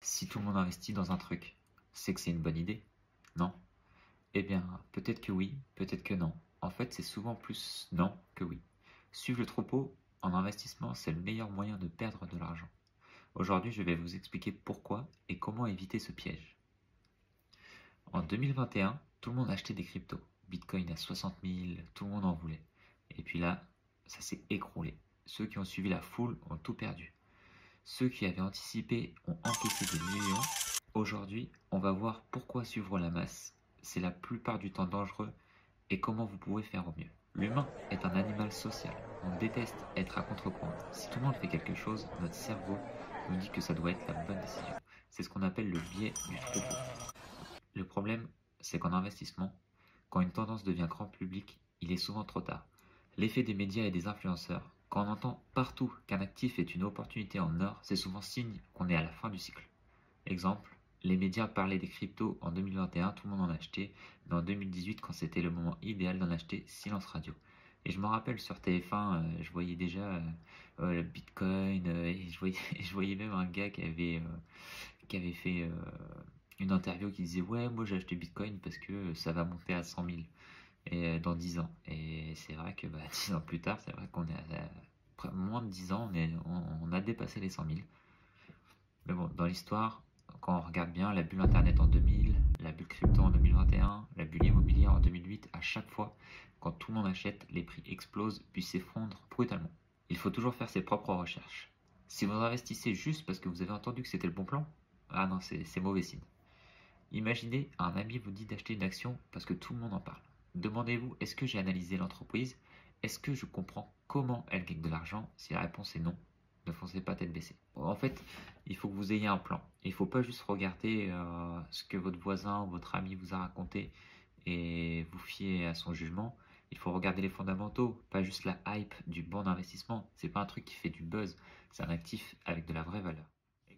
Si tout le monde investit dans un truc, c'est que c'est une bonne idée, non? Eh bien, peut-être que oui, peut-être que non. En fait, c'est souvent plus non que oui. Suivre le troupeau en investissement, c'est le meilleur moyen de perdre de l'argent. Aujourd'hui, je vais vous expliquer pourquoi et comment éviter ce piège. En 2021, tout le monde achetait des cryptos. Bitcoin à 60 000, tout le monde en voulait. Et puis là, ça s'est écroulé. Ceux qui ont suivi la foule ont tout perdu. Ceux qui avaient anticipé ont encaissé des millions. Aujourd'hui, on va voir pourquoi suivre la masse, c'est la plupart du temps dangereux et comment vous pouvez faire au mieux. L'humain est un animal social. On déteste être à contre-courant. Si tout le monde fait quelque chose, notre cerveau nous dit que ça doit être la bonne décision. C'est ce qu'on appelle le biais du troupeau. Le problème, c'est qu'en investissement, quand une tendance devient grand public, il est souvent trop tard. L'effet des médias et des influenceurs, quand on entend partout qu'un actif est une opportunité en or, c'est souvent signe qu'on est à la fin du cycle. Exemple, les médias parlaient des cryptos en 2021, tout le monde en achetait, mais en 2018, quand c'était le moment idéal d'en acheter, silence radio. Et je me rappelle sur TF1, je voyais déjà le Bitcoin, et je voyais même un gars qui avait fait une interview qui disait ouais, moi j'ai acheté Bitcoin parce que ça va monter à 100 000 et, dans 10 ans. Et c'est vrai que 10 ans plus tard, c'est vrai qu'on est à moins de 10 ans, on a dépassé les 100 000. Mais bon, dans l'histoire, quand on regarde bien, la bulle Internet en 2000, la bulle crypto en 2021, la bulle immobilière en 2008, à chaque fois, quand tout le monde achète, les prix explosent puis s'effondrent brutalement. Il faut toujours faire ses propres recherches. Si vous investissez juste parce que vous avez entendu que c'était le bon plan, ah non, c'est mauvais signe. Imaginez, un ami vous dit d'acheter une action parce que tout le monde en parle. Demandez-vous, est-ce que j'ai analysé l'entreprise? Est-ce que je comprends comment elle gagne de l'argent? Si la réponse est non, ne foncez pas tête baissée. En fait, il faut que vous ayez un plan. Il ne faut pas juste regarder ce que votre voisin ou votre ami vous a raconté et vous fier à son jugement. Il faut regarder les fondamentaux, pas juste la hype du bon investissement. C'est pas un truc qui fait du buzz, c'est un actif avec de la vraie valeur.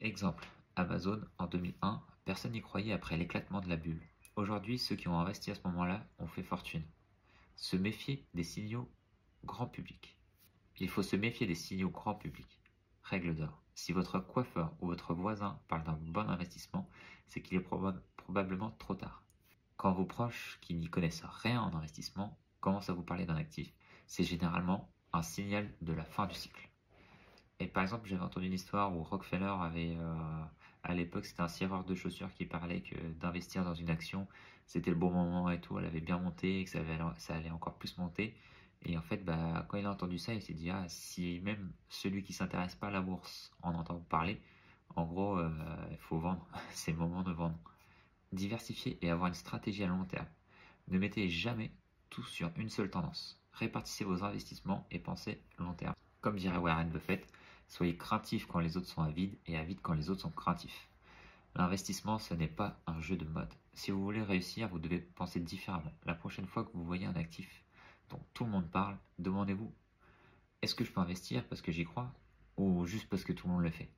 Exemple, Amazon en 2001, personne n'y croyait après l'éclatement de la bulle. Aujourd'hui, ceux qui ont investi à ce moment-là ont fait fortune. Se méfier des signaux grand public. Il faut se méfier des signaux grand public. Règle d'or. Si votre coiffeur ou votre voisin parle d'un bon investissement, c'est qu'il est probablement trop tard. Quand vos proches qui n'y connaissent rien en investissement commencent à vous parler d'un actif, c'est généralement un signal de la fin du cycle. Et par exemple, j'avais entendu une histoire où Rockefeller avait, à l'époque, c'était un cireur de chaussures qui parlait que d'investir dans une action, c'était le bon moment et tout, elle avait bien monté et que ça allait encore plus monter. Et en fait, quand il a entendu ça, il s'est dit, ah, si même celui qui s'intéresse pas à la bourse en entend parler, en gros, il faut vendre, c'est le moment de vendre. Diversifier et avoir une stratégie à long terme. Ne mettez jamais tout sur une seule tendance. Répartissez vos investissements et pensez long terme. Comme dirait Warren Buffett, soyez craintif quand les autres sont avides et avides quand les autres sont craintifs. L'investissement, ce n'est pas un jeu de mode. Si vous voulez réussir, vous devez penser différemment. La prochaine fois que vous voyez un actif dont tout le monde parle, demandez-vous, est-ce que je peux investir parce que j'y crois ou juste parce que tout le monde le fait?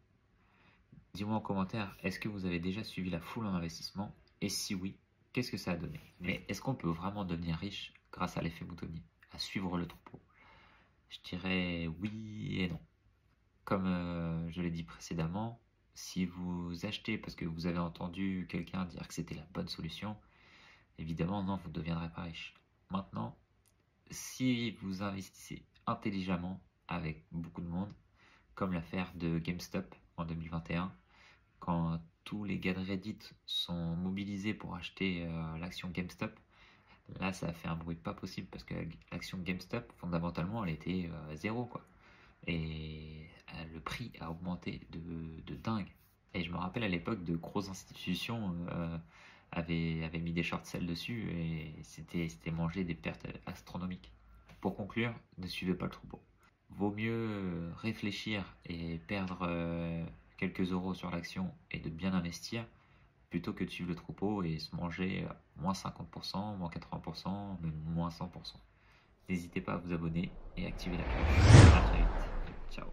Dis-moi en commentaire, est-ce que vous avez déjà suivi la foule en investissement? Et si oui, qu'est-ce que ça a donné? Mais est-ce qu'on peut vraiment devenir riche grâce à l'effet moutonnier, à suivre le troupeau? Je dirais oui et non. Comme je l'ai dit précédemment, si vous achetez parce que vous avez entendu quelqu'un dire que c'était la bonne solution, évidemment non, vous ne deviendrez pas riche. Maintenant, si vous investissez intelligemment avec beaucoup de monde, comme l'affaire de GameStop en 2021, quand tous les gars de Reddit sont mobilisés pour acheter l'action GameStop, là ça a fait un bruit pas possible parce que l'action GameStop, fondamentalement, elle était zéro quoi. Et le prix a augmenté de dingue. Et je me rappelle à l'époque de grosses institutions avaient mis des short sales dessus et c'était manger des pertes astronomiques. Pour conclure, ne suivez pas le troupeau. Vaut mieux réfléchir et perdre quelques euros sur l'action et de bien investir plutôt que de suivre le troupeau et se manger moins 50%, moins 80%, même moins 100%. N'hésitez pas à vous abonner et activer la cloche. À très vite. Ciao.